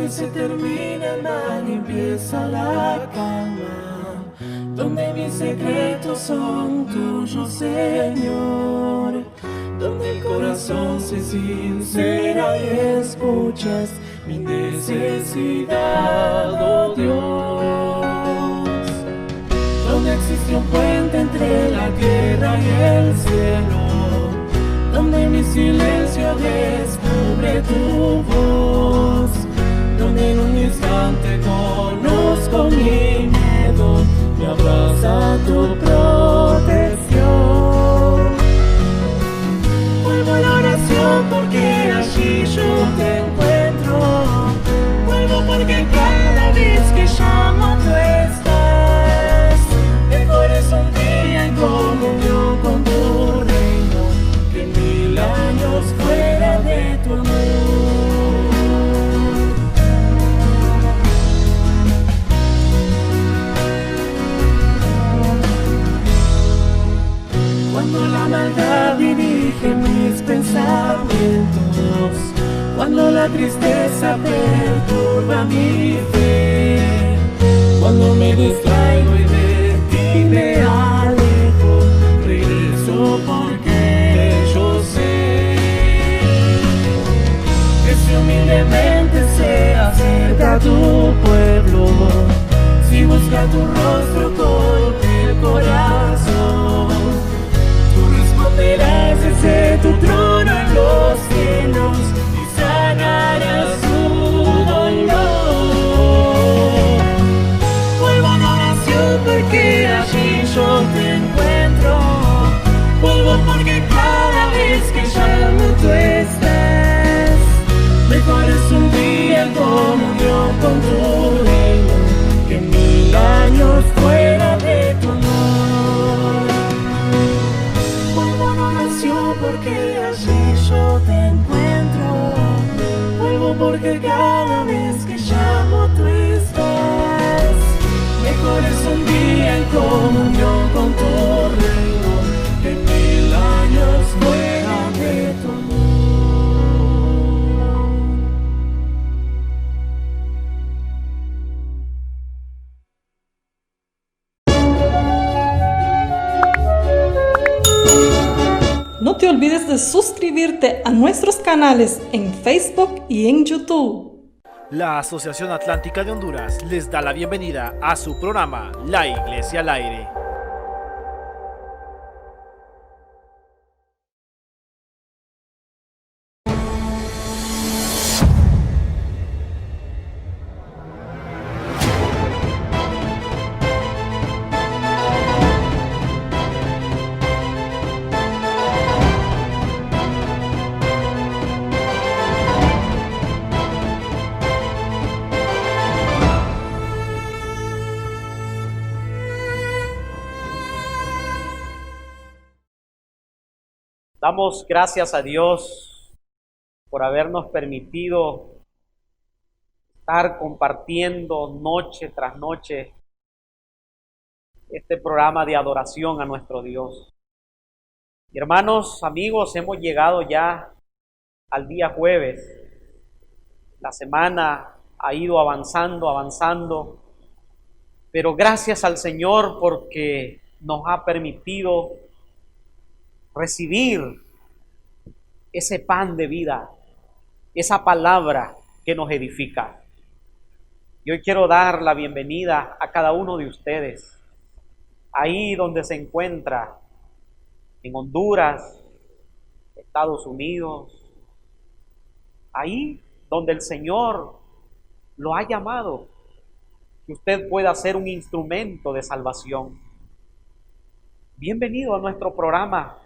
donde se termina el mal y empieza la calma, donde mis secretos son tuyos, Señor, donde el corazón se sincera y escuchas mi necesidad, oh Dios, donde existe un puente entre la tierra y el cielo, donde mi silencio descubre tu voz, donde en un instante conozco mi miedo, me abraza tu protección. Vuelvo a la oración porque allí yo te encuentro, vuelvo porque cada vez que llamo tú estás. Mejor es un día en comunión con tu reino que 1000 años fuera de tu amor. Cuando la maldad dirige mis pensamientos, cuando la tristeza perturba mi fe, cuando me distraigo y de ti me alejo, regreso porque yo sé que si humildemente se acerca a tu pueblo, si busca tu rostro con el corazón, responderás desde tu trono en los cielos y sanarás su dolor. Vuelvo a la oración porque allí yo te encuentro, vuelvo porque cada vez que llamo tú estás. Mejor es un día en comunión con tu reino que 1000 años fuera de tu amor. Porque allí yo te encuentro, vuelvo porque cada vez que llamo tú estás. Mejor es un día en comunión con tu reino que 1000 años fuera de tu amor. No te olvides de suscribirte a nuestros canales en Facebook y en YouTube. La Asociación Atlántica de Honduras les da la bienvenida a su programa La Iglesia al Aire. Damos gracias a Dios por habernos permitido estar compartiendo noche tras noche este programa de adoración a nuestro Dios. Y hermanos, amigos, hemos llegado ya al día jueves. La semana ha ido avanzando, pero gracias al Señor porque nos ha permitido recibir ese pan de vida, esa palabra que nos edifica. Y hoy quiero dar la bienvenida a cada uno de ustedes, ahí donde se encuentra, en Honduras, Estados Unidos, ahí donde el Señor lo ha llamado, que usted pueda ser un instrumento de salvación. Bienvenido a nuestro programa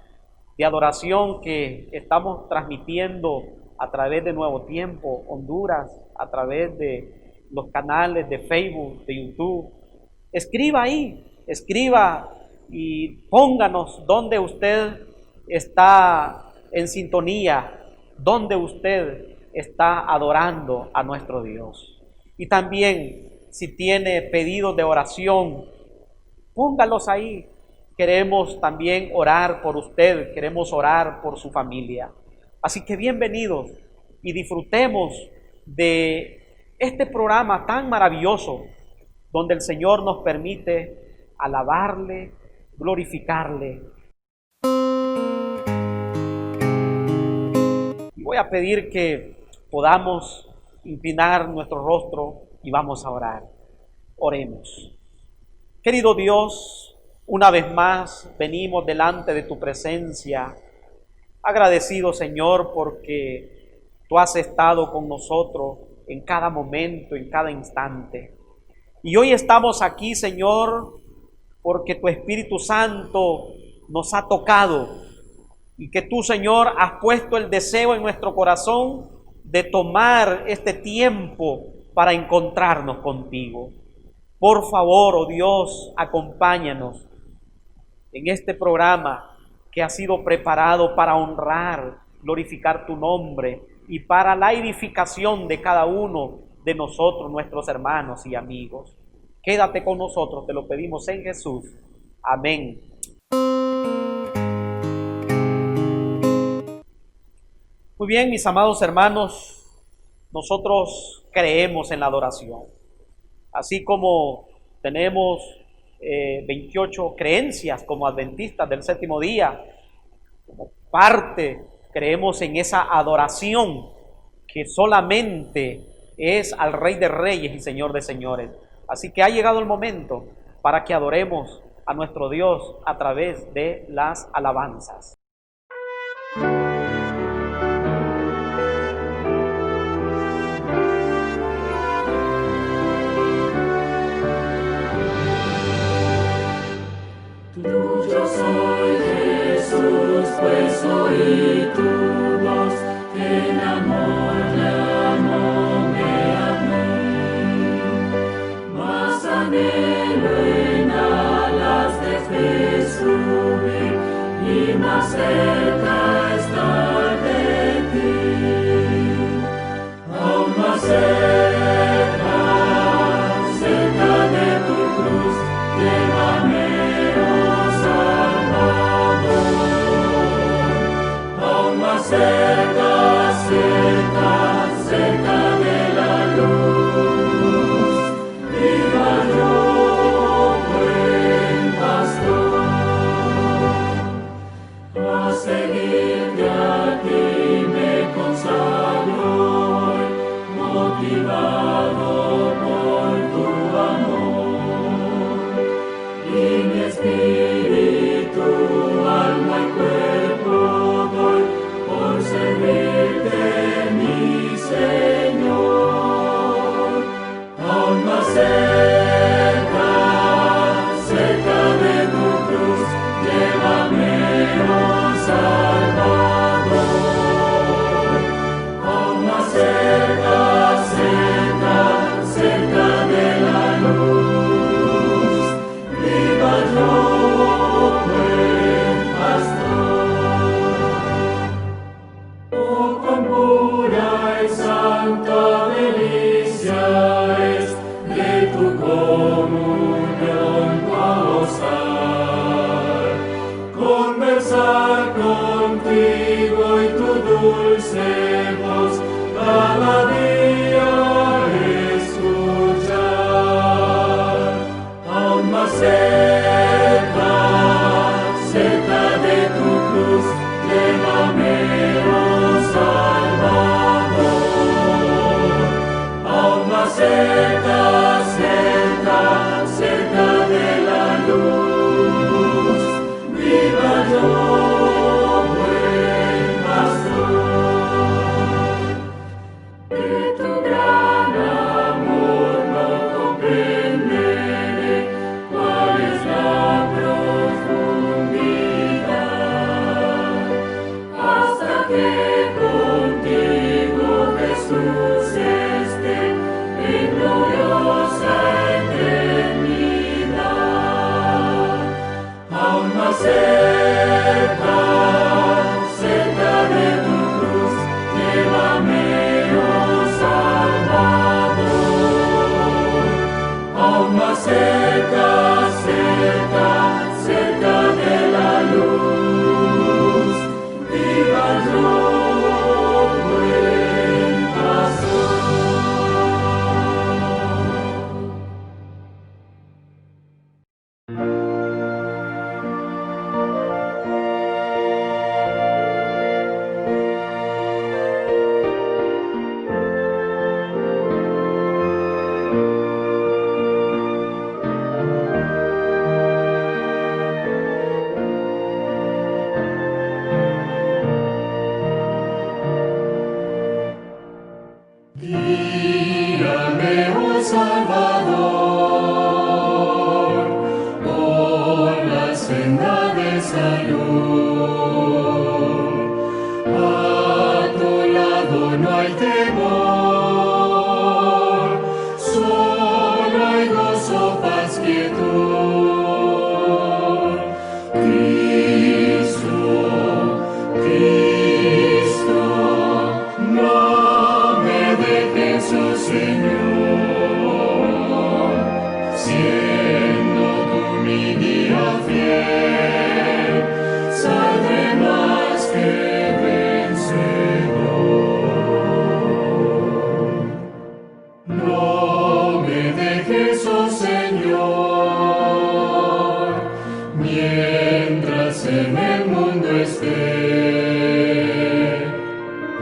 de adoración que estamos transmitiendo a través de Nuevo Tiempo Honduras, a través de los canales de Facebook, de YouTube. Escriba ahí, escriba y pónganos donde usted está en sintonía, donde usted está adorando a nuestro Dios. Y también, si tiene pedidos de oración, póngalos ahí. Queremos también orar por usted, queremos orar por su familia. Así que bienvenidos y disfrutemos de este programa tan maravilloso donde el Señor nos permite alabarle, glorificarle. Voy a pedir que podamos inclinar nuestro rostro y vamos a orar. Oremos. Querido Dios, una vez más venimos delante de tu presencia, agradecido, Señor, porque tú has estado con nosotros en cada momento, en cada instante. Y hoy estamos aquí, Señor, porque tu Espíritu Santo nos ha tocado y que tú, Señor, has puesto el deseo en nuestro corazón de tomar este tiempo para encontrarnos contigo. Por favor, oh Dios, acompáñanos en este programa que ha sido preparado para honrar, glorificar tu nombre y para la edificación de cada uno de nosotros, nuestros hermanos y amigos. Quédate con nosotros, te lo pedimos en Jesús. Amén. Muy bien, mis amados hermanos, nosotros creemos en la adoración. Así como tenemos 28 creencias como adventistas del séptimo día, como parte creemos en esa adoración que solamente es al Rey de Reyes y Señor de Señores. Así que ha llegado el momento para que adoremos a nuestro Dios a través de las alabanzas. Tuyo soy, Jesús, pues oí tu voz, en amor llamóme a mí. Más anhelo en alas de subir y más cerca estar de ti. Aún más cerca, cerca de tu cruz, llévame. Cerca, cerca, cerca de la luz, viva yo, buen pastor, a seguirte a ti me consagro, motivado por tu amor, y mi espíritu, alma y cuerpo doy por servirte, mi Señor. Aún más cerca, cerca de tu cruz, llévame, oh Salvador. Aún más cerca, cerca, cerca de la luz, viva yo, buen pastor. Santa delicia es de tu comunión gozar, conversar contigo y tu dulce voz cada día escuchar. Aún más cerca, cerca de tu cruz, llévame, oh Salvador. Cerca, cerca, cerca de la luz, viva yo, buen pastor. De tu gran amor no comprenderé cuál es la salud. A tu lado no hay temor, solo hay gozo, paz, quietud. Cristo, no me dejes, oh Señor, siendo tú mi guía fiel, saldré más que vencedor. No me dejes, oh Señor, mientras en el mundo esté.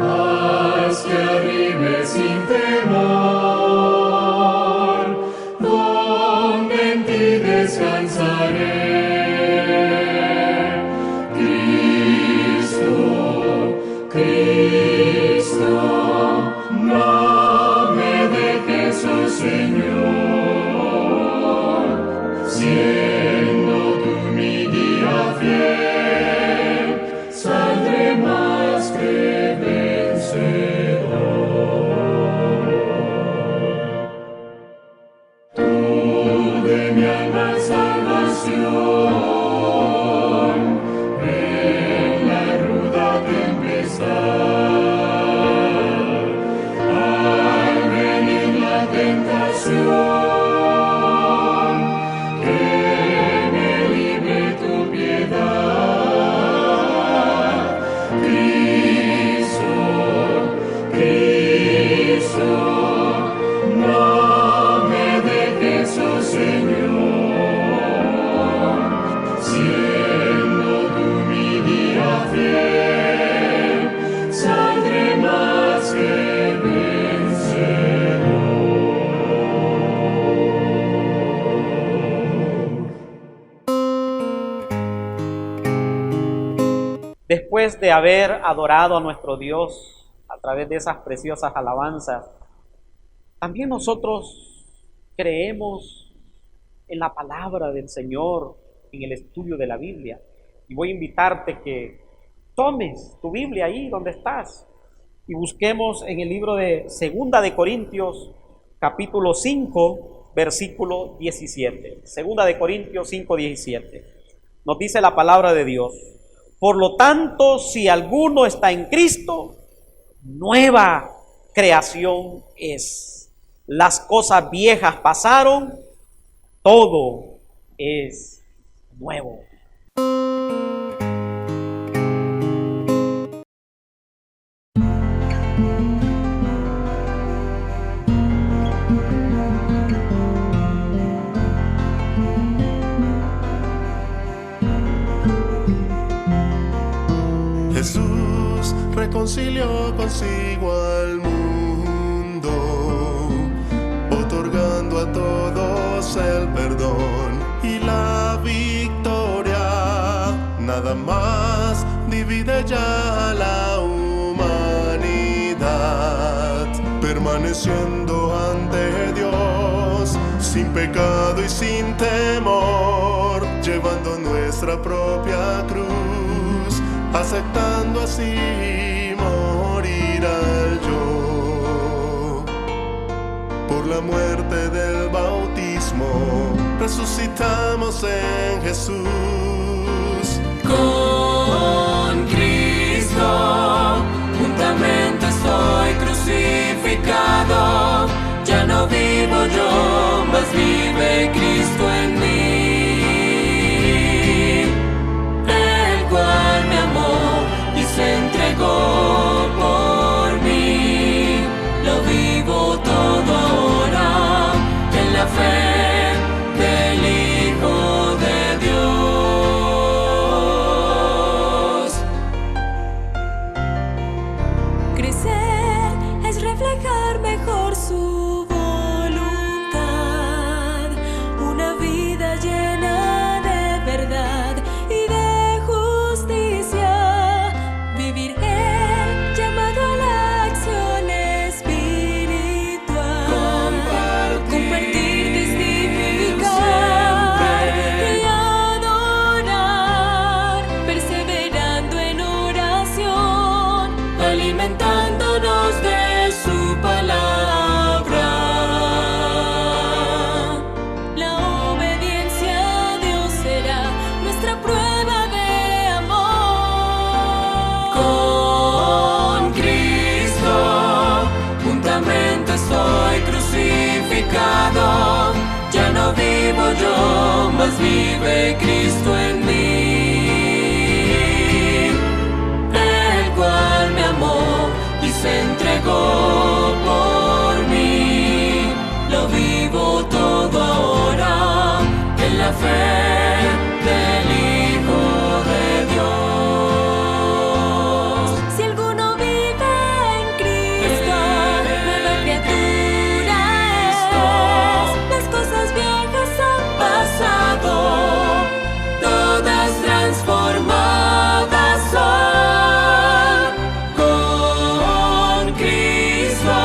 Haz que arribe sin temor, donde en ti descansaré. Cristo, no me dejes, oh Señor, siendo tú mi guía fiel, saldré más que vencedor. Tú de mi alma salvación, en la ruda tempestad, al venir la tentación, que me libre tu piedad. Cristo, no me dejes, oh Señor, siendo tú mi guía fiel, saldré más que vencedor. Después de haber adorado a nuestro Dios a través de esas preciosas alabanzas, también nosotros creemos en la palabra del Señor, en el estudio de la Biblia. Y voy a invitarte que tomes tu Biblia ahí donde estás y busquemos en el libro de Segunda de Corintios, capítulo 5, versículo 17. Segunda de Corintios 5, 17. Nos dice la palabra de Dios: por lo tanto, si alguno está en Cristo, nueva creación es. Las cosas viejas pasaron, todo es nuevo. Jesús reconcilió consigo al mundo, otorgando a todos el perdón y la victoria. Nada más divide ya la humanidad, permaneciendo ante Dios sin pecado y sin temor, llevando nuestra propia cruz, aceptando así morir al yo. Por la muerte del bautismo resucitamos en Jesús. Con Cristo juntamente estoy crucificado, ya no vivo yo, mas vive Cristo en mí. Se entregó por mí, lo vivo todo ahora en la fe del Hijo de Dios. Crecer es reflejar mejor su voluntad, una vida Juntamente estoy crucificado, ya no vivo yo, mas vive Cristo en mí, el cual me amó y se entregó por mí. Lo vivo todo ahora en la fe del Hijo de Dios. Si alguno vive en Cristo, nueva criatura es. Las cosas viejas han pasado, todas transformadas son con Cristo.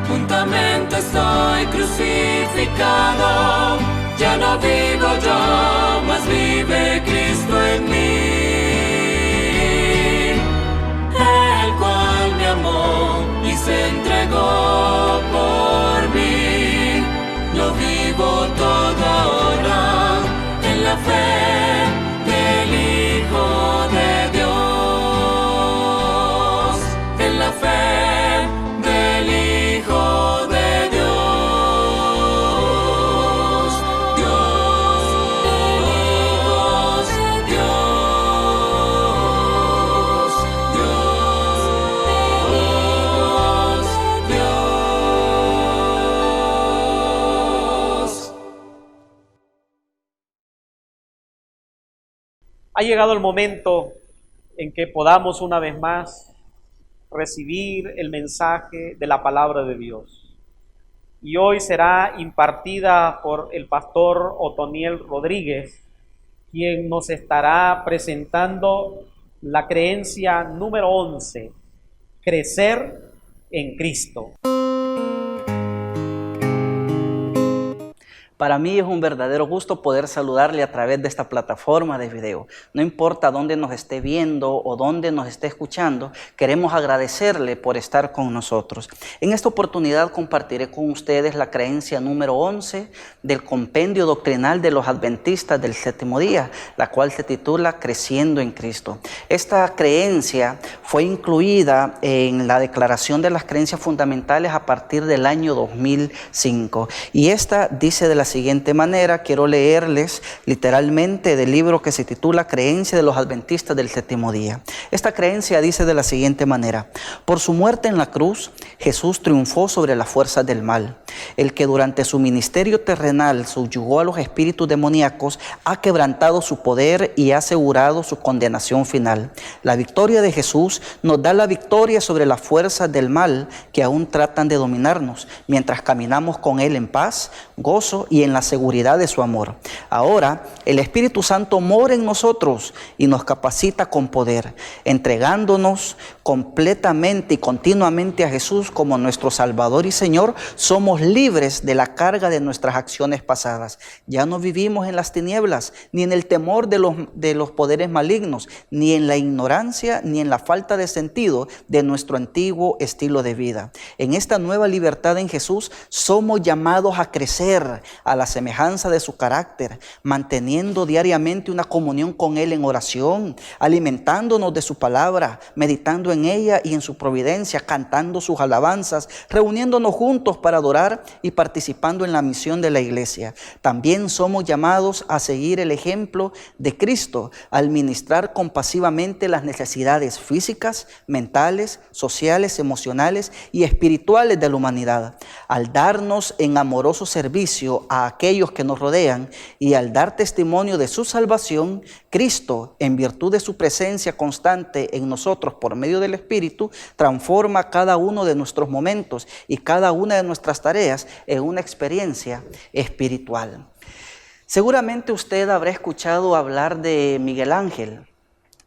Juntamente estoy crucificado, ya no vivo yo, mas vive Cristo en mí, el cual me amó y se entregó por mí. Lo vivo todo ahora en la fe del Hijo de Dios, en la fe del Hijo de Dios. Ha llegado el momento en que podamos una vez más recibir el mensaje de la palabra de Dios. Y hoy será impartida por el pastor Otoniel Rodríguez, quien nos estará presentando la creencia número 11, crecer en Cristo. Para mí es un verdadero gusto poder saludarle a través de esta plataforma de video. No importa dónde nos esté viendo o dónde nos esté escuchando, queremos agradecerle por estar con nosotros. En esta oportunidad compartiré con ustedes la creencia número 11 del Compendio Doctrinal de los Adventistas del Séptimo Día, la cual se titula Creciendo en Cristo. Esta creencia fue incluida en la Declaración de las Creencias Fundamentales a partir del año 2005. Y esta dice de la siguiente manera, quiero leerles literalmente del libro que se titula Creencia de los Adventistas del Séptimo Día. Esta creencia dice de la siguiente manera: por su muerte en la cruz, Jesús triunfó sobre las fuerzas del mal. El que durante su ministerio terrenal subyugó a los espíritus demoníacos ha quebrantado su poder y ha asegurado su condenación final. La victoria de Jesús nos da la victoria sobre las fuerzas del mal que aún tratan de dominarnos, mientras caminamos con Él en paz, gozo y en la seguridad de su amor. Ahora, el Espíritu Santo mora en nosotros y nos capacita con poder, entregándonos completamente y continuamente a Jesús como nuestro Salvador y Señor. Somos libres de la carga de nuestras acciones pasadas. Ya no vivimos en las tinieblas, ni en el temor de los poderes malignos, ni en la ignorancia, ni en la falta de sentido de nuestro antiguo estilo de vida. En esta nueva libertad en Jesús somos llamados a crecer a la semejanza de su carácter, manteniendo diariamente una comunión con Él en oración, alimentándonos de su palabra, meditando en ella y en su providencia, cantando sus alabanzas, reuniéndonos juntos para adorar y participando en la misión de la iglesia. También somos llamados a seguir el ejemplo de Cristo al ministrar compasivamente las necesidades físicas, mentales, sociales, emocionales y espirituales de la humanidad, al darnos en amoroso servicio a aquellos que nos rodean y al dar testimonio de su salvación. Cristo, en virtud de su presencia constante en nosotros por medio del Espíritu, transforma cada uno de nuestros momentos y cada una de nuestras tareas en una experiencia espiritual. Seguramente usted habrá escuchado hablar de Miguel Ángel,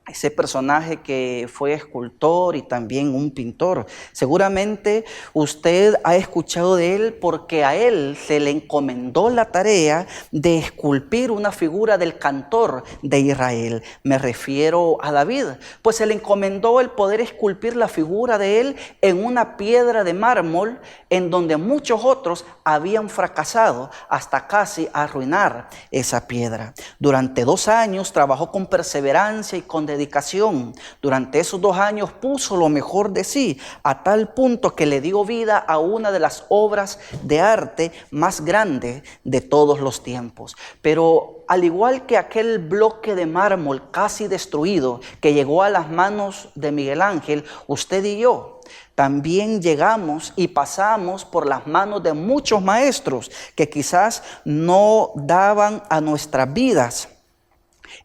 ese personaje que fue escultor y también un pintor. Seguramente usted ha escuchado de él porque a él se le encomendó la tarea de esculpir una figura del cantor de Israel. Me refiero a David, pues se le encomendó el poder esculpir la figura de él en una piedra de mármol en donde muchos otros habían fracasado hasta casi arruinar esa piedra. Durante 2 años trabajó con perseverancia y con dedicación. Durante esos 2 años puso lo mejor de sí, a tal punto que le dio vida a una de las obras de arte más grandes de todos los tiempos. Pero al igual que aquel bloque de mármol casi destruido que llegó a las manos de Miguel Ángel, usted y yo también llegamos y pasamos por las manos de muchos maestros que quizás no daban a nuestras vidas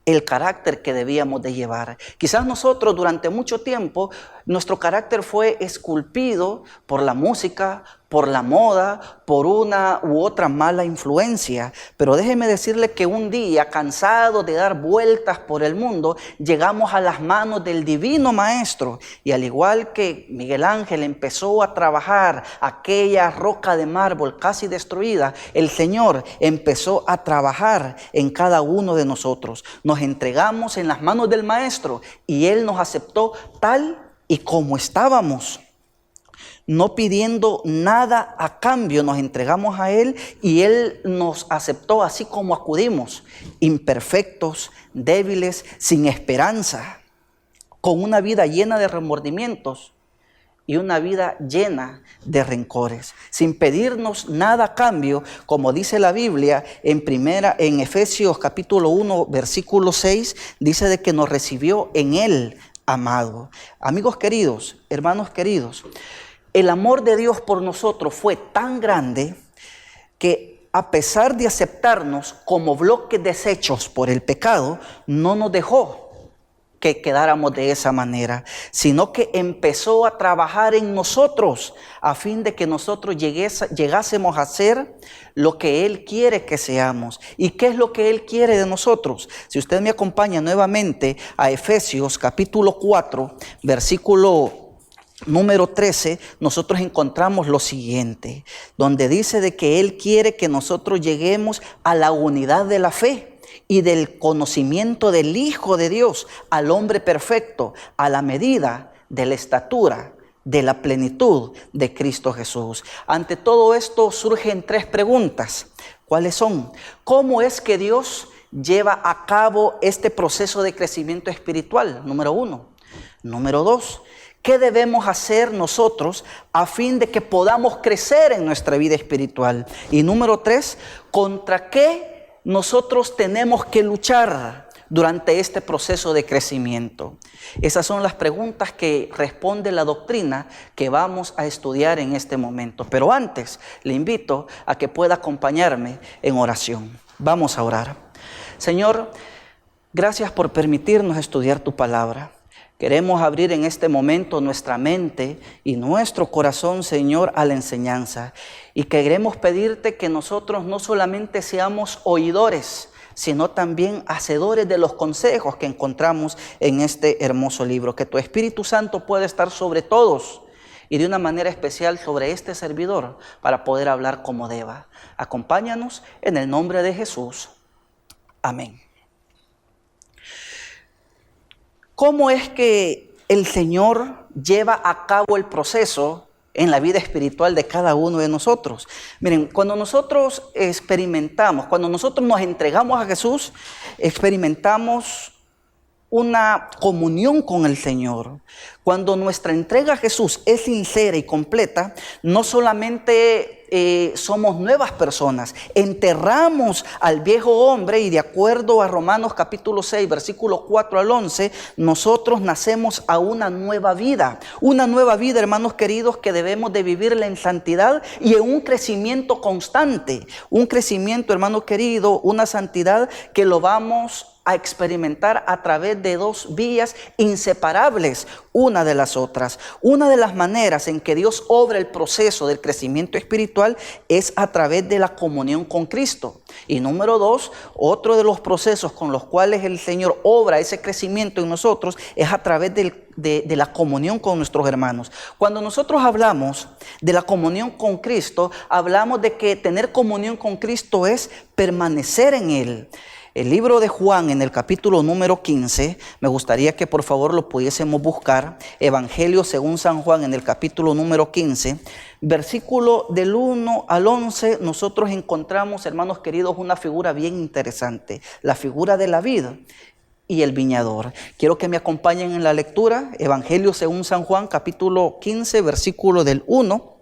el carácter que debíamos de llevar. Quizás nosotros durante mucho tiempo nuestro carácter fue esculpido por la música, por la moda, por una u otra mala influencia. Pero déjeme decirle que un día, cansado de dar vueltas por el mundo, llegamos a las manos del divino maestro. Y al igual que Miguel Ángel empezó a trabajar aquella roca de mármol casi destruida, el Señor empezó a trabajar en cada uno de nosotros. Nos entregamos en las manos del maestro y Él nos aceptó tal y como estábamos, no pidiendo nada a cambio. Nos entregamos a Él y Él nos aceptó así como acudimos, imperfectos, débiles, sin esperanza, con una vida llena de remordimientos y una vida llena de rencores, sin pedirnos nada a cambio, como dice la Biblia en Efesios capítulo 1, versículo 6, dice de que nos recibió en Él, amado. Amigos queridos, hermanos queridos, el amor de Dios por nosotros fue tan grande que a pesar de aceptarnos como bloques deshechos por el pecado, no nos dejó que quedáramos de esa manera, sino que empezó a trabajar en nosotros a fin de que nosotros llegásemos a ser lo que Él quiere que seamos. ¿Y qué es lo que Él quiere de nosotros? Si usted me acompaña nuevamente a Efesios capítulo 4, versículo número 13, nosotros encontramos lo siguiente, donde dice de que Él quiere que nosotros lleguemos a la unidad de la fe y del conocimiento del Hijo de Dios, al hombre perfecto, a la medida de la estatura de la plenitud de Cristo Jesús. Ante todo esto surgen 3 preguntas. ¿Cuáles son? ¿Cómo es que Dios lleva a cabo este proceso de crecimiento espiritual? Número 1. Número 2. ¿Qué debemos hacer nosotros a fin de que podamos crecer en nuestra vida espiritual? Y número 3, ¿contra qué nosotros tenemos que luchar durante este proceso de crecimiento? Esas son las preguntas que responde la doctrina que vamos a estudiar en este momento. Pero antes, le invito a que pueda acompañarme en oración. Vamos a orar. Señor, gracias por permitirnos estudiar tu palabra. Queremos abrir en este momento nuestra mente y nuestro corazón, Señor, a la enseñanza. Y queremos pedirte que nosotros no solamente seamos oidores, sino también hacedores de los consejos que encontramos en este hermoso libro. Que tu Espíritu Santo pueda estar sobre todos y de una manera especial sobre este servidor para poder hablar como deba. Acompáñanos en el nombre de Jesús. Amén. ¿Cómo es que el Señor lleva a cabo el proceso en la vida espiritual de cada uno de nosotros? Miren, cuando nosotros experimentamos, cuando nosotros nos entregamos a Jesús, experimentamos una comunión con el Señor. Cuando nuestra entrega a Jesús es sincera y completa, no solamente somos nuevas personas, enterramos al viejo hombre y de acuerdo a Romanos capítulo 6, versículo 4 al 11, nosotros nacemos a una nueva vida, hermanos queridos, que debemos de vivirla en santidad y en un crecimiento constante, un crecimiento, hermanos queridos, una santidad que lo vamos a experimentar a través de 2 vías inseparables una de las otras. Una de las maneras en que Dios obra el proceso del crecimiento espiritual es a través de la comunión con Cristo. Y número 2, otro de los procesos con los cuales el Señor obra ese crecimiento en nosotros es a través de la comunión con nuestros hermanos. Cuando nosotros hablamos de la comunión con Cristo, hablamos de que tener comunión con Cristo es permanecer en Él. El libro de Juan en el capítulo número 15, me gustaría que por favor lo pudiésemos buscar. Evangelio según San Juan en el capítulo número 15, versículo del 1 al 11, nosotros encontramos, hermanos queridos, una figura bien interesante, la figura de la vid. y el viñador. Quiero que me acompañen en la lectura, Evangelio según San Juan, capítulo 15, versículo del 1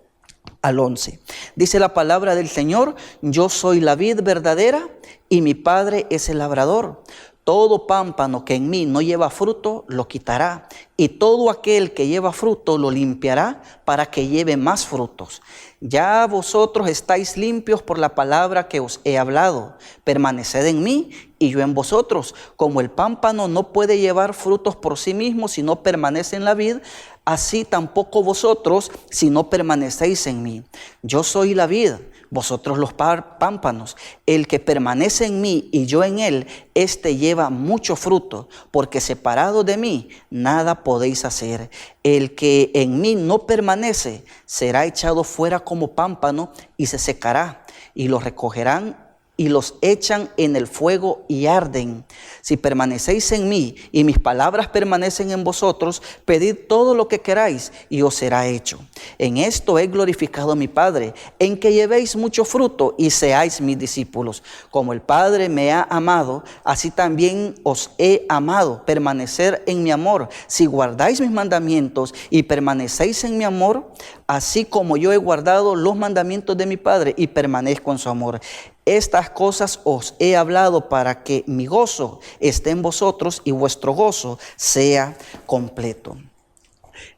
al 11. Dice la palabra del Señor: yo soy la vid verdadera y mi Padre es el labrador. Todo pámpano que en mí no lleva fruto, lo quitará, y todo aquel que lleva fruto, lo limpiará para que lleve más frutos. Ya vosotros estáis limpios por la palabra que os he hablado. Permaneced en mí y yo en vosotros. Como el pámpano no puede llevar frutos por sí mismo si no permanece en la vid, así tampoco vosotros si no permanecéis en mí. Yo soy la vid, vosotros los pámpanos. El que permanece en mí y yo en él, éste lleva mucho fruto, porque separado de mí nada podéis hacer. El que en mí no permanece será echado fuera como pámpano y se secará, y los recogerán y los echan en el fuego y arden. Si permanecéis en mí y mis palabras permanecen en vosotros, pedid todo lo que queráis y os será hecho. En esto he glorificado a mi Padre, en que llevéis mucho fruto y seáis mis discípulos. Como el Padre me ha amado, así también os he amado. Permanecer en mi amor. Si guardáis mis mandamientos y permanecéis en mi amor, así como yo he guardado los mandamientos de mi Padre y permanezco en su amor. Estas cosas os he hablado para que mi gozo esté en vosotros y vuestro gozo sea completo.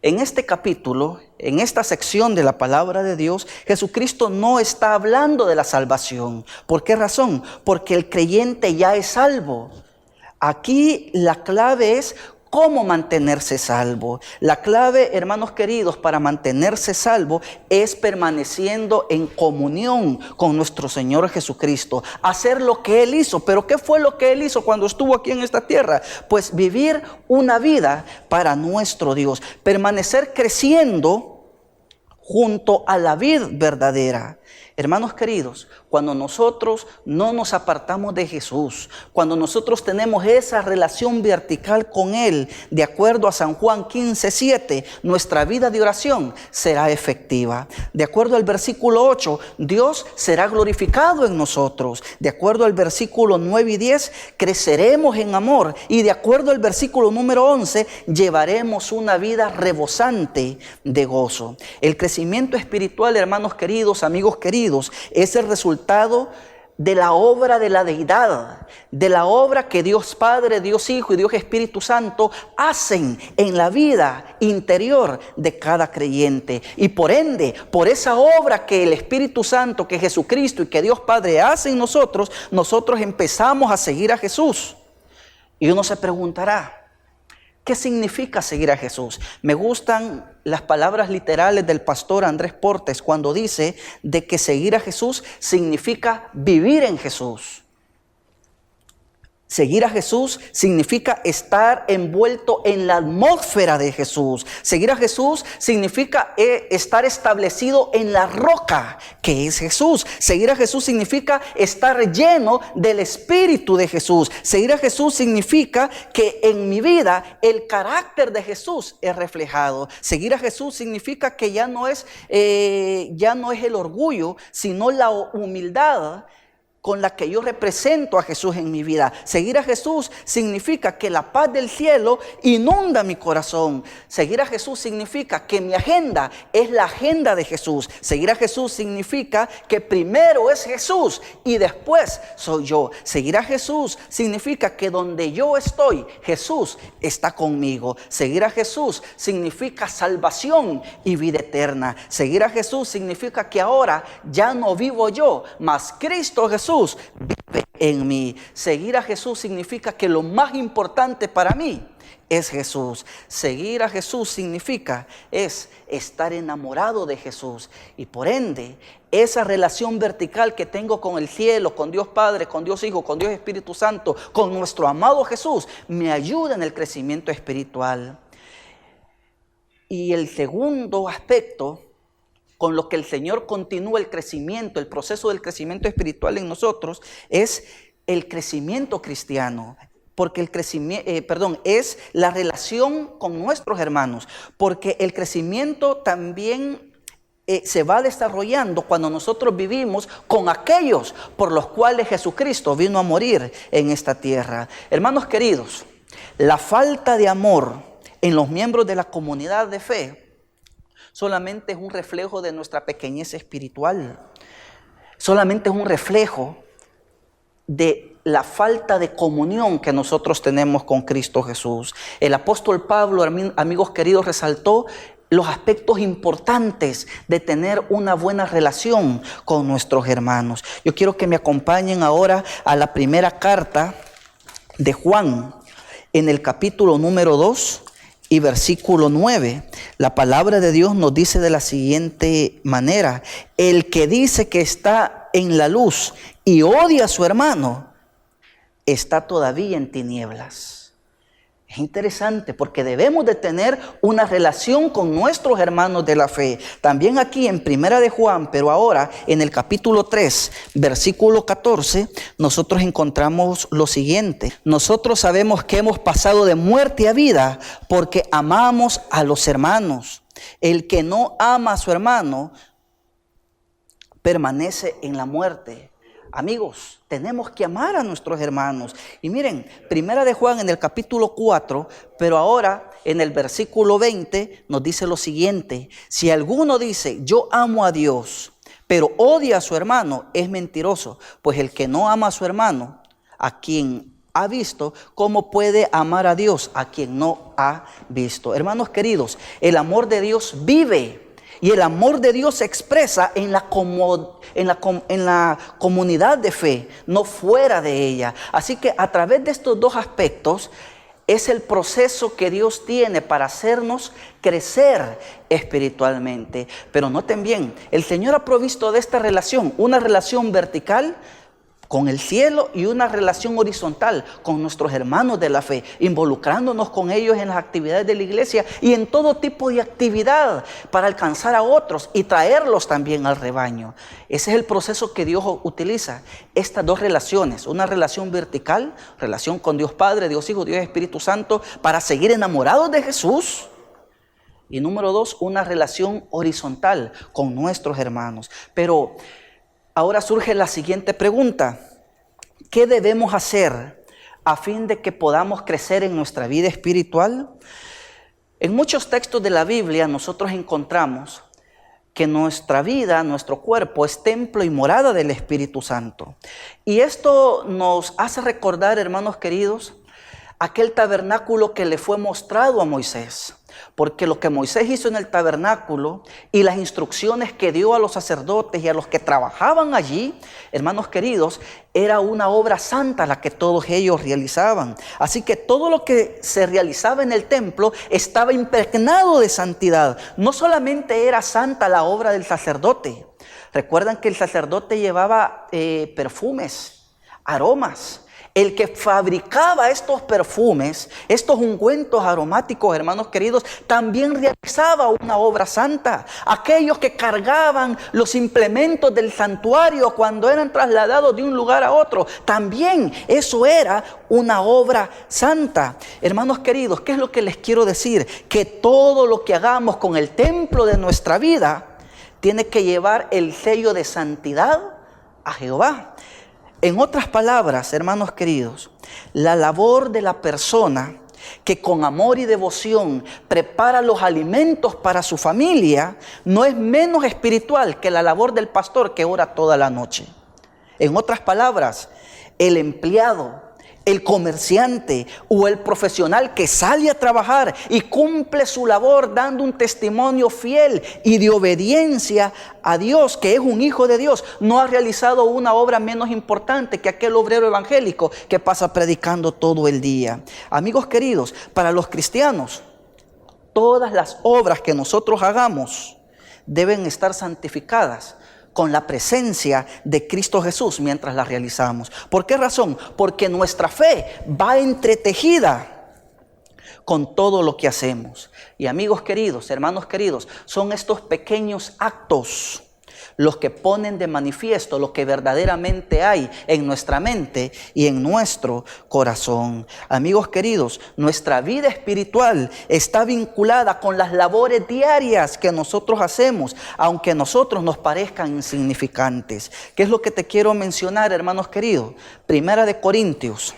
En este capítulo, en esta sección de la palabra de Dios, Jesucristo no está hablando de la salvación. ¿Por qué razón? Porque el creyente ya es salvo. Aquí la clave es cómo mantenerse salvo. La clave, hermanos queridos, para mantenerse salvo es permaneciendo en comunión con nuestro Señor Jesucristo. Hacer lo que Él hizo. ¿Pero qué fue lo que Él hizo cuando estuvo aquí en esta tierra? Pues vivir una vida para nuestro Dios. Permanecer creciendo junto a la vid verdadera. Hermanos queridos, cuando nosotros no nos apartamos de Jesús, cuando nosotros tenemos esa relación vertical con Él, de acuerdo a San Juan 15:7, nuestra vida de oración será efectiva. De acuerdo al versículo 8, Dios será glorificado en nosotros. De acuerdo al versículo 9 y 10, creceremos en amor. Y de acuerdo al versículo número 11, llevaremos una vida rebosante de gozo. El crecimiento espiritual, hermanos queridos, amigos queridos, es el resultado de la obra de la deidad, de la obra que Dios Padre, Dios Hijo y Dios Espíritu Santo hacen en la vida interior de cada creyente. Y por ende, por esa obra que el Espíritu Santo, que Jesucristo y que Dios Padre hace en nosotros, nosotros empezamos a seguir a Jesús. Y uno se preguntará, ¿qué significa seguir a Jesús? Me gustan las palabras literales del pastor Andrés Portes cuando dice de que seguir a Jesús significa vivir en Jesús. Seguir a Jesús significa estar envuelto en la atmósfera de Jesús. Seguir a Jesús significa estar establecido en la roca que es Jesús. Seguir a Jesús significa estar lleno del Espíritu de Jesús. Seguir a Jesús significa que en mi vida el carácter de Jesús es reflejado. Seguir a Jesús significa que ya no es el orgullo, sino la humildad con la que yo represento a Jesús en mi vida. Seguir a Jesús significa que la paz del cielo inunda mi corazón. Seguir a Jesús significa que mi agenda es la agenda de Jesús. Seguir a Jesús significa que primero es Jesús y después soy yo. Seguir a Jesús significa que donde yo estoy, Jesús está conmigo. Seguir a Jesús significa salvación y vida eterna. Seguir a Jesús significa que ahora ya no vivo yo, mas Cristo Jesús vive en mí. Seguir a Jesús significa que lo más importante para mí es Jesús. Seguir a Jesús significa es estar enamorado de Jesús. Y por ende, esa relación vertical que tengo con el cielo, con Dios Padre, con Dios Hijo, con Dios Espíritu Santo, con nuestro amado Jesús, me ayuda en el crecimiento espiritual. Y el segundo aspecto con lo que el Señor continúa el crecimiento, el proceso del crecimiento espiritual en nosotros, es el crecimiento cristiano. Porque el crecimiento, es la relación con nuestros hermanos. Porque el crecimiento también se va desarrollando cuando nosotros vivimos con aquellos por los cuales Jesucristo vino a morir en esta tierra. Hermanos queridos, La falta de amor en los miembros de la comunidad de fe solamente es un reflejo de nuestra pequeñez espiritual. Solamente es un reflejo de la falta de comunión que nosotros tenemos con Cristo Jesús. El apóstol Pablo, amigos queridos, resaltó los aspectos importantes de tener una buena relación con nuestros hermanos. Yo quiero que me acompañen ahora a la primera carta de Juan, en el capítulo número 2 y versículo 9. La palabra de Dios nos dice de la siguiente manera: el que dice que está en la luz y odia a su hermano, está todavía en tinieblas. Es interesante porque debemos de tener una relación con nuestros hermanos de la fe. También aquí en Primera de Juan, pero ahora en el capítulo 3, versículo 14, nosotros encontramos lo siguiente: nosotros sabemos que hemos pasado de muerte a vida porque amamos a los hermanos. El que no ama a su hermano permanece en la muerte. Amigos, tenemos que amar a nuestros hermanos. Y miren, Primera de Juan en el capítulo 4, pero ahora en el versículo 20 nos dice lo siguiente: si alguno dice yo amo a Dios, pero odia a su hermano, es mentiroso. Pues el que no ama a su hermano, a quien ha visto, ¿cómo puede amar a Dios a quien no ha visto? Hermanos queridos, el amor de Dios vive. Y el amor de Dios se expresa en la comunidad de fe, no fuera de ella. Así que a través de estos dos aspectos es el proceso que Dios tiene para hacernos crecer espiritualmente. Pero noten bien, el Señor ha provisto de esta relación, una relación vertical con el cielo y una relación horizontal con nuestros hermanos de la fe, involucrándonos con ellos en las actividades de la iglesia y en todo tipo de actividad para alcanzar a otros y traerlos también al rebaño. Ese es el proceso que Dios utiliza, estas dos relaciones: una relación vertical, relación con Dios Padre, Dios Hijo, Dios Espíritu Santo, para seguir enamorados de Jesús. Y número 2, una relación horizontal con nuestros hermanos. Pero ahora surge la siguiente pregunta: ¿qué debemos hacer a fin de que podamos crecer en nuestra vida espiritual? En muchos textos de la Biblia nosotros encontramos que nuestra vida, nuestro cuerpo, es templo y morada del Espíritu Santo. Y esto nos hace recordar, hermanos queridos, aquel tabernáculo que le fue mostrado a Moisés. Porque lo que Moisés hizo en el tabernáculo y las instrucciones que dio a los sacerdotes y a los que trabajaban allí, hermanos queridos, era una obra santa la que todos ellos realizaban. Así que todo lo que se realizaba en el templo estaba impregnado de santidad. No solamente era santa la obra del sacerdote. Recuerdan que el sacerdote llevaba perfumes, aromas. El que fabricaba estos perfumes, estos ungüentos aromáticos, hermanos queridos, también realizaba una obra santa. Aquellos que cargaban los implementos del santuario cuando eran trasladados de un lugar a otro, también eso era una obra santa. Hermanos queridos, ¿qué es lo que les quiero decir? Que todo lo que hagamos con el templo de nuestra vida tiene que llevar el sello de santidad a Jehová. En otras palabras, hermanos queridos, la labor de la persona que con amor y devoción prepara los alimentos para su familia no es menos espiritual que la labor del pastor que ora toda la noche. En otras palabras, el empleado, el comerciante o el profesional que sale a trabajar y cumple su labor dando un testimonio fiel y de obediencia a Dios, que es un hijo de Dios, no ha realizado una obra menos importante que aquel obrero evangélico que pasa predicando todo el día. Amigos queridos, para los cristianos, todas las obras que nosotros hagamos deben estar santificadas con la presencia de Cristo Jesús mientras la realizamos. ¿Por qué razón? Porque nuestra fe va entretejida con todo lo que hacemos. Y amigos queridos, hermanos queridos, son estos pequeños actos los que ponen de manifiesto lo que verdaderamente hay en nuestra mente y en nuestro corazón. Amigos queridos, nuestra vida espiritual está vinculada con las labores diarias que nosotros hacemos, aunque a nosotros nos parezcan insignificantes. ¿Qué es lo que te quiero mencionar, hermanos queridos? Primera de Corintios,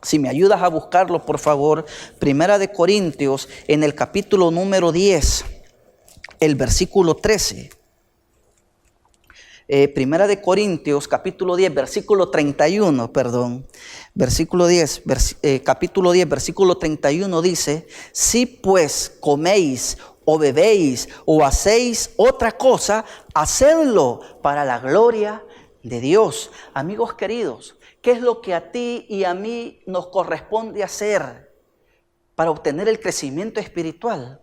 Si me ayudas a buscarlo, por favor, Primera de Corintios, en el capítulo número 10, el versículo 13. Primera de Corintios, capítulo 10, versículo 31, perdón. Versículo 10, capítulo 10, versículo 31 dice: si pues coméis o bebéis o hacéis otra cosa, hacedlo para la gloria de Dios. Amigos queridos, ¿qué es lo que a ti y a mí nos corresponde hacer para obtener el crecimiento espiritual?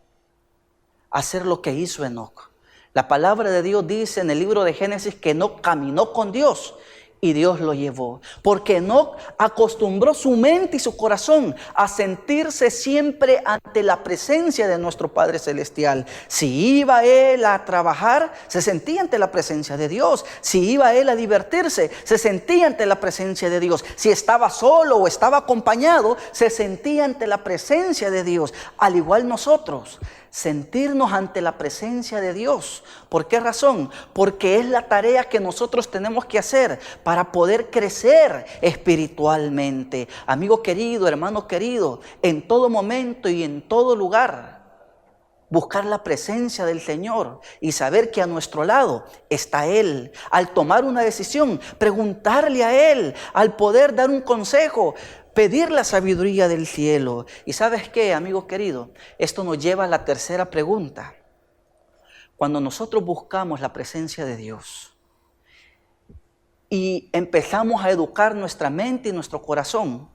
Hacer lo que hizo Enoc. La palabra de Dios dice en el libro de Génesis que Enoc caminó con Dios y Dios lo llevó. Porque Enoc acostumbró su mente y su corazón a sentirse siempre ante la presencia de nuestro Padre Celestial. Si iba él a trabajar, se sentía ante la presencia de Dios. Si iba él a divertirse, se sentía ante la presencia de Dios. Si estaba solo o estaba acompañado, se sentía ante la presencia de Dios. Al igual nosotros, sentirnos ante la presencia de Dios. ¿Por qué razón? Porque es la tarea que nosotros tenemos que hacer para poder crecer espiritualmente. Amigo querido, hermano querido, en todo momento y en todo lugar, buscar la presencia del Señor y saber que a nuestro lado está Él. Al tomar una decisión, preguntarle a Él, al poder dar un consejo, pedir la sabiduría del cielo. Y ¿sabes qué, amigo querido? Esto nos lleva a la tercera pregunta. Cuando nosotros buscamos la presencia de Dios y empezamos a educar nuestra mente y nuestro corazón,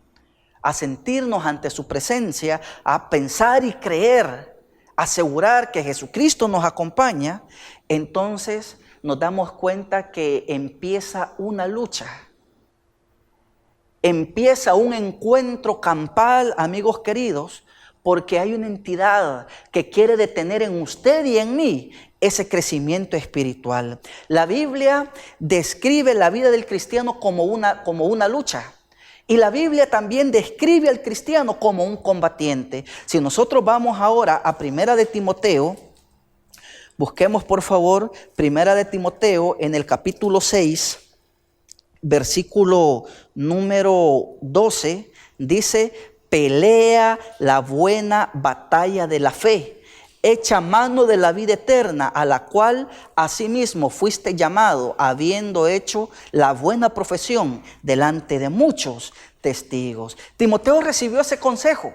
a sentirnos ante su presencia, a pensar y creer, asegurar que Jesucristo nos acompaña, entonces nos damos cuenta que empieza una lucha. Empieza un encuentro campal, amigos queridos, porque hay una entidad que quiere detener en usted y en mí ese crecimiento espiritual. La Biblia describe la vida del cristiano como una lucha. Y la Biblia también describe al cristiano como un combatiente. Si nosotros vamos ahora a Primera de Timoteo, busquemos por favor Primera de Timoteo en el capítulo 6, versículo número 12, dice: pelea la buena batalla de la fe, echa mano de la vida eterna, a la cual asimismo fuiste llamado, habiendo hecho la buena profesión delante de muchos testigos. Timoteo recibió ese consejo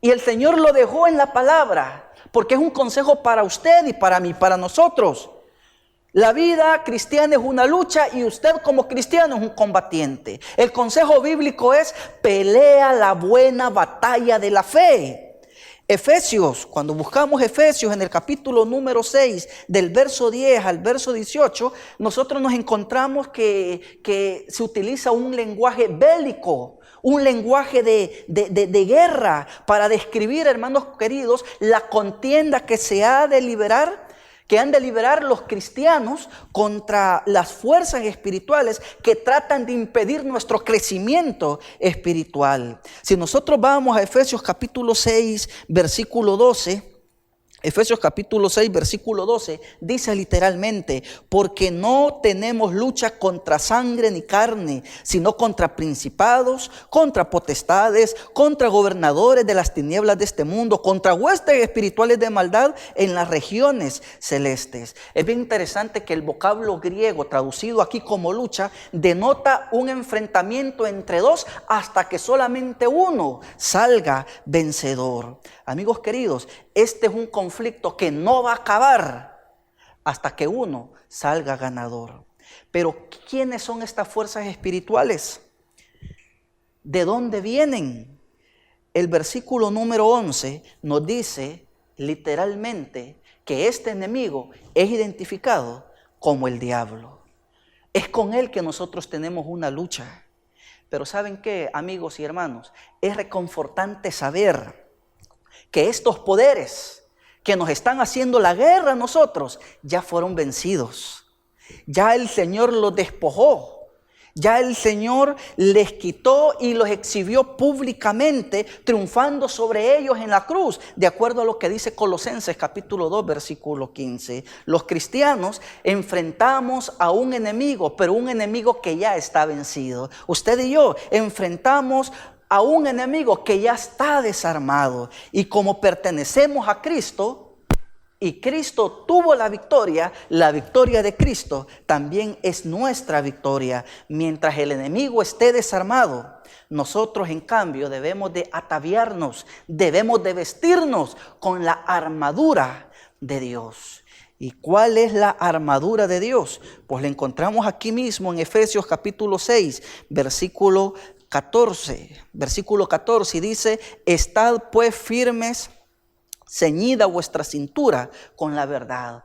y el Señor lo dejó en la palabra, porque es un consejo para usted y para mí, para nosotros. La vida cristiana es una lucha y usted como cristiano es un combatiente. El consejo bíblico es: pelea la buena batalla de la fe. Efesios, cuando buscamos Efesios en el capítulo número 6, del verso 10 al verso 18, nosotros nos encontramos que se utiliza un lenguaje bélico, un lenguaje de guerra para describir, hermanos queridos, la contienda que han de liberar los cristianos contra las fuerzas espirituales que tratan de impedir nuestro crecimiento espiritual. Si nosotros vamos a Efesios capítulo 6, versículo 12, Efesios capítulo 6, versículo 12, dice literalmente: porque no tenemos lucha contra sangre ni carne, sino contra principados, contra potestades, contra gobernadores de las tinieblas de este mundo, contra huestes espirituales de maldad en las regiones celestes. Es bien interesante que el vocablo griego traducido aquí como lucha denota un enfrentamiento entre dos hasta que solamente uno salga vencedor. Amigos queridos, este es un conflicto que no va a acabar hasta que uno salga ganador. Pero ¿quiénes son estas fuerzas espirituales? ¿De dónde vienen? El versículo número 11 nos dice literalmente que este enemigo es identificado como el diablo. Es con él que nosotros tenemos una lucha. Pero ¿saben qué, amigos y hermanos? Es reconfortante saber que estos poderes que nos están haciendo la guerra a nosotros ya fueron vencidos. Ya el Señor los despojó. Ya el Señor les quitó y los exhibió públicamente, triunfando sobre ellos en la cruz, de acuerdo a lo que dice Colosenses capítulo 2, versículo 15. Los cristianos enfrentamos a un enemigo, pero un enemigo que ya está vencido. Usted y yo enfrentamos a un enemigo que ya está desarmado. Y como pertenecemos a Cristo, y Cristo tuvo la victoria de Cristo también es nuestra victoria. Mientras el enemigo esté desarmado, nosotros en cambio debemos de ataviarnos, debemos de vestirnos con la armadura de Dios. ¿Y cuál es la armadura de Dios? Pues la encontramos aquí mismo en Efesios capítulo 6, versículo 14. Versículo 14 y dice: estad pues firmes, ceñida vuestra cintura con la verdad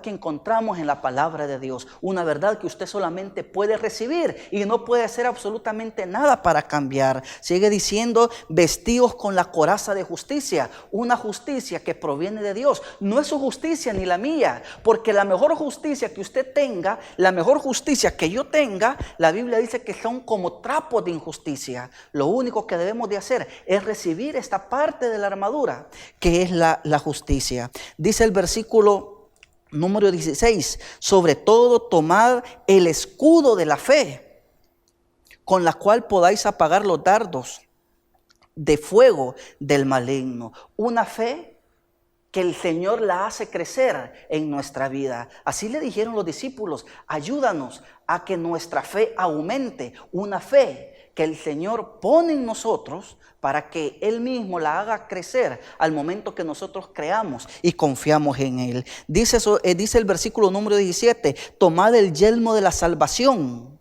que encontramos en la palabra de Dios, una verdad que usted solamente puede recibir y no puede hacer absolutamente nada para cambiar. Sigue diciendo: vestidos con la coraza de justicia, una justicia que proviene de Dios, no es su justicia ni la mía, porque la mejor justicia que usted tenga, la mejor justicia que yo tenga, la Biblia dice que son como trapos de injusticia. Lo único que debemos de hacer es recibir esta parte de la armadura, que es la justicia. Dice el versículo número 16: sobre todo tomad el escudo de la fe, con la cual podáis apagar los dardos de fuego del maligno. Una fe que el Señor la hace crecer en nuestra vida. Así le dijeron los discípulos: ayúdanos a que nuestra fe aumente. Una fe que el Señor pone en nosotros para que Él mismo la haga crecer al momento que nosotros creamos y confiamos en Él. Dice el versículo número 17: tomad el yelmo de la salvación.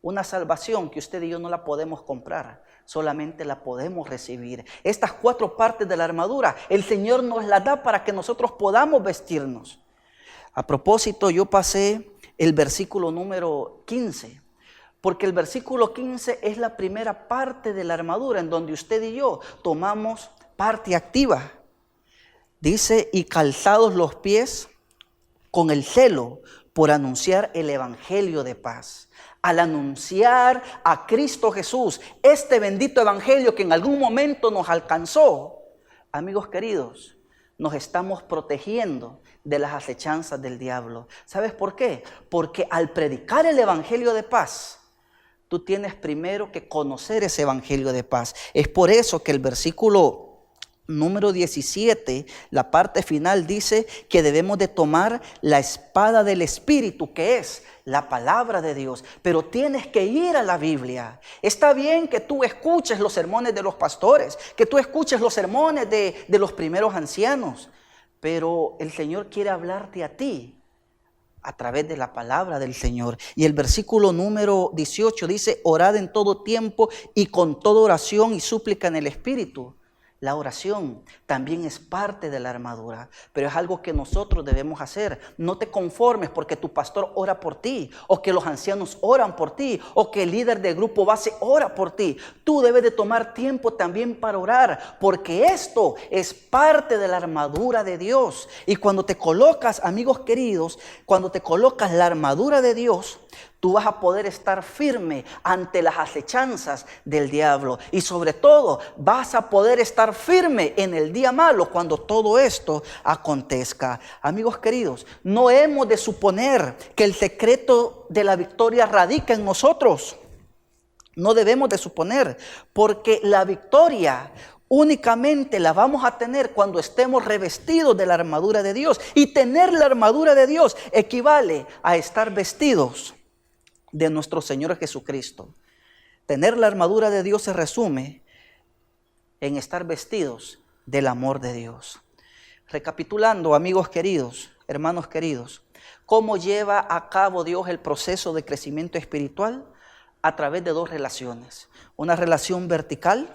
Una salvación que usted y yo no la podemos comprar, solamente la podemos recibir. Estas 4 partes de la armadura el Señor nos las da para que nosotros podamos vestirnos. A propósito, yo pasé el versículo número 15, porque el versículo 15 es la primera parte de la armadura en donde usted y yo tomamos parte activa. Dice: y calzados los pies con el celo por anunciar el evangelio de paz. Al anunciar a Cristo Jesús, este bendito evangelio que en algún momento nos alcanzó, amigos queridos, nos estamos protegiendo de las acechanzas del diablo. ¿Sabes por qué? Porque al predicar el evangelio de paz, tú tienes primero que conocer ese evangelio de paz. Es por eso que el versículo número 17, la parte final, dice que debemos de tomar la espada del Espíritu, que es la palabra de Dios. Pero tienes que ir a la Biblia. Está bien que tú escuches los sermones de los pastores, que tú escuches los sermones de los primeros ancianos, pero el Señor quiere hablarte a ti a través de la palabra del Señor. Y el versículo número 18 dice: orad en todo tiempo y con toda oración y súplica en el Espíritu. La oración también es parte de la armadura, pero es algo que nosotros debemos hacer. No te conformes porque tu pastor ora por ti, o que los ancianos oran por ti, o que el líder del grupo base ora por ti. Tú debes de tomar tiempo también para orar, porque esto es parte de la armadura de Dios. Y cuando te colocas, amigos queridos, cuando te colocas la armadura de Dios, tú vas a poder estar firme ante las acechanzas del diablo. Y sobre todo, vas a poder estar firme en el día malo cuando todo esto acontezca. Amigos queridos, no hemos de suponer que el secreto de la victoria radica en nosotros. No debemos de suponer, porque la victoria únicamente la vamos a tener cuando estemos revestidos de la armadura de Dios. Y tener la armadura de Dios equivale a estar vestidos de nuestro Señor Jesucristo. Tener la armadura de Dios se resume en estar vestidos del amor de Dios. Recapitulando, amigos queridos, hermanos queridos, ¿cómo lleva a cabo Dios el proceso de crecimiento espiritual? A través de 2 relaciones. Una relación vertical,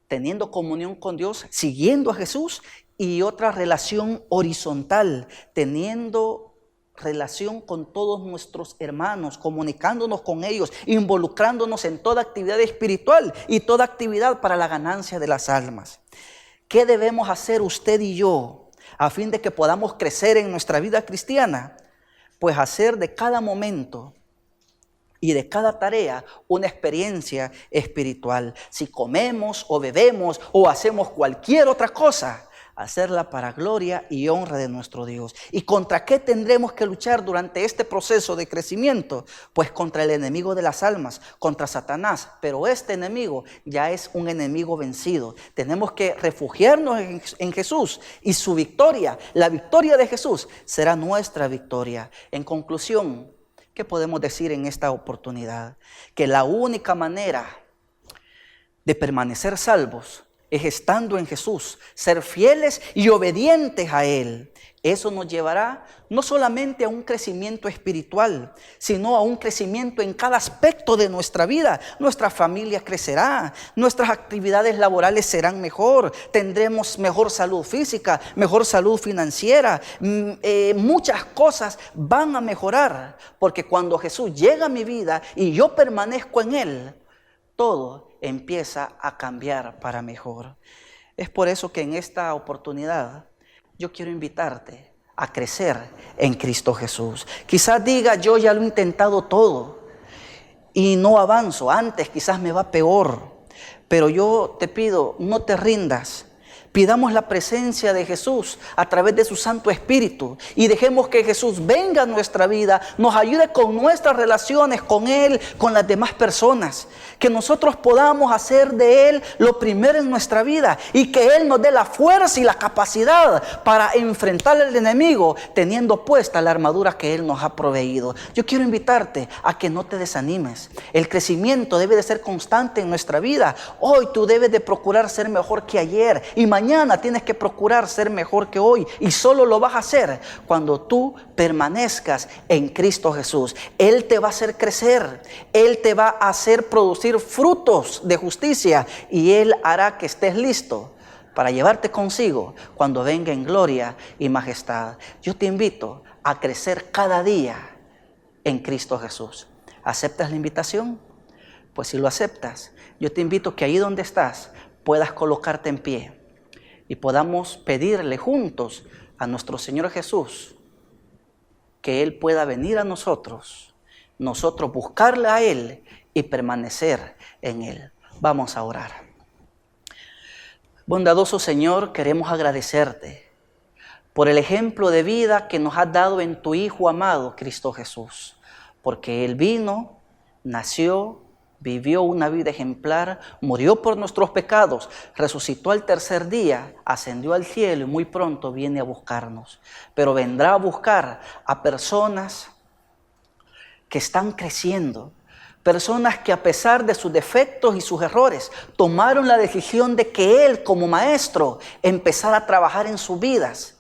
teniendo comunión con Dios, siguiendo a Jesús, y otra relación horizontal, teniendo relación con todos nuestros hermanos, comunicándonos con ellos, involucrándonos en toda actividad espiritual y toda actividad para la ganancia de las almas. ¿Qué debemos hacer usted y yo a fin de que podamos crecer en nuestra vida cristiana? Pues hacer de cada momento y de cada tarea una experiencia espiritual. Si comemos o bebemos o hacemos cualquier otra cosa, hacerla para gloria y honra de nuestro Dios. ¿Y contra qué tendremos que luchar durante este proceso de crecimiento? Pues contra el enemigo de las almas, contra Satanás. Pero este enemigo ya es un enemigo vencido. Tenemos que refugiarnos en Jesús y su victoria, la victoria de Jesús, será nuestra victoria. En conclusión, ¿qué podemos decir en esta oportunidad? Que la única manera de permanecer salvos es estando en Jesús, ser fieles y obedientes a Él. Eso nos llevará no solamente a un crecimiento espiritual, sino a un crecimiento en cada aspecto de nuestra vida. Nuestra familia crecerá, nuestras actividades laborales serán mejor, tendremos mejor salud física, mejor salud financiera. Muchas cosas van a mejorar, porque cuando Jesús llega a mi vida y yo permanezco en Él, todo empieza a cambiar para mejor. Es por eso que en esta oportunidad yo quiero invitarte a crecer en Cristo Jesús. Quizás diga, yo ya lo he intentado todo y no avanzo, antes quizás me va peor, pero yo te pido, no te rindas. Pidamos la presencia de Jesús a través de su Santo Espíritu y dejemos que Jesús venga a nuestra vida, nos ayude con nuestras relaciones con Él, con las demás personas. Que nosotros podamos hacer de Él lo primero en nuestra vida y que Él nos dé la fuerza y la capacidad para enfrentar al enemigo teniendo puesta la armadura que Él nos ha proveído. Yo quiero invitarte a que no te desanimes. El crecimiento debe de ser constante en nuestra vida. Hoy tú debes de procurar ser mejor que ayer y mañana tienes que procurar ser mejor que hoy, y solo lo vas a hacer cuando tú permanezcas en Cristo Jesús. Él te va a hacer crecer, Él te va a hacer producir frutos de justicia y Él hará que estés listo para llevarte consigo cuando venga en gloria y majestad. Yo te invito a crecer cada día en Cristo Jesús. ¿Aceptas la invitación? Pues si lo aceptas, yo te invito que ahí donde estás puedas colocarte en pie y podamos pedirle juntos a nuestro Señor Jesús que Él pueda venir a nosotros buscarle a Él y permanecer en Él. Vamos a orar. Bondadoso Señor, queremos agradecerte por el ejemplo de vida que nos has dado en tu Hijo amado, Cristo Jesús, porque Él vino, nació, vivió una vida ejemplar, murió por nuestros pecados, resucitó al tercer día, ascendió al cielo y muy pronto viene a buscarnos. Pero vendrá a buscar a personas que están creciendo, personas que a pesar de sus defectos y sus errores, tomaron la decisión de que Él como maestro empezara a trabajar en sus vidas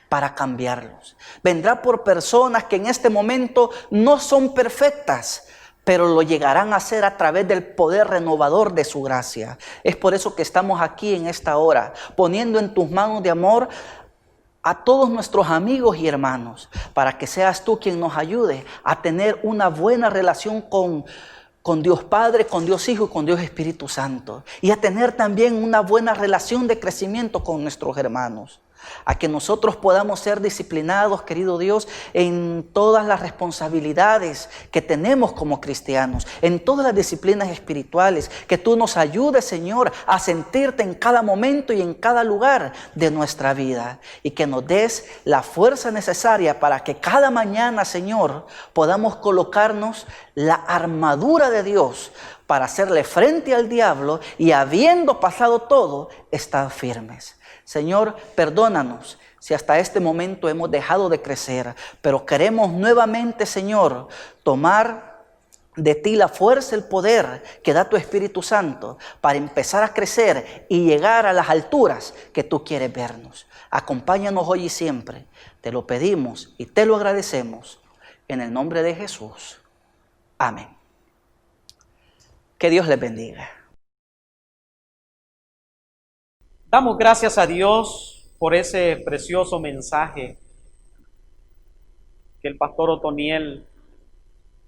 para cambiarlos. Vendrá por personas que en este momento no son perfectas, pero lo llegarán a hacer a través del poder renovador de su gracia. Es por eso que estamos aquí en esta hora, poniendo en tus manos de amor a todos nuestros amigos y hermanos, para que seas tú quien nos ayude a tener una buena relación con Dios Padre, con Dios Hijo y con Dios Espíritu Santo. Y a tener también una buena relación de crecimiento con nuestros hermanos. A que nosotros podamos ser disciplinados, querido Dios, en todas las responsabilidades que tenemos como cristianos, en todas las disciplinas espirituales, que tú nos ayudes, Señor, a sentirte en cada momento y en cada lugar de nuestra vida, y que nos des la fuerza necesaria para que cada mañana, Señor, podamos colocarnos la armadura de Dios para hacerle frente al diablo y, habiendo pasado todo, estar firmes. Señor, perdónanos si hasta este momento hemos dejado de crecer, pero queremos nuevamente, Señor, tomar de ti la fuerza, el poder que da tu Espíritu Santo para empezar a crecer y llegar a las alturas que tú quieres vernos. Acompáñanos hoy y siempre. Te lo pedimos y te lo agradecemos en el nombre de Jesús. Amén. Que Dios les bendiga. Damos gracias a Dios por ese precioso mensaje que el pastor Otoniel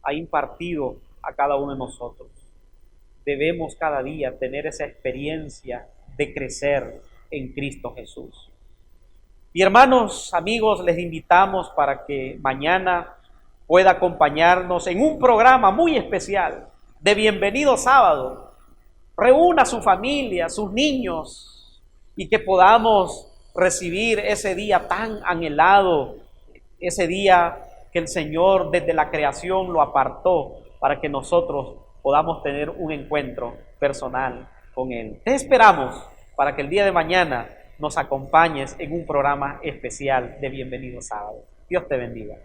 ha impartido a cada uno de nosotros. Debemos cada día tener esa experiencia de crecer en Cristo Jesús. Y hermanos, amigos, les invitamos para que mañana pueda acompañarnos en un programa muy especial de Bienvenido Sábado. Reúna a su familia, sus niños, y que podamos recibir ese día tan anhelado, ese día que el Señor desde la creación lo apartó para que nosotros podamos tener un encuentro personal con Él. Te esperamos para que el día de mañana nos acompañes en un programa especial de Bienvenido Sábado. Dios te bendiga.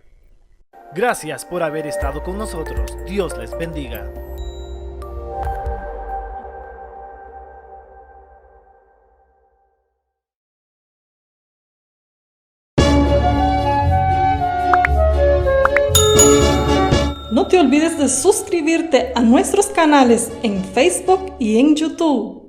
Gracias por haber estado con nosotros. Dios les bendiga. No te olvides de suscribirte a nuestros canales en Facebook y en YouTube.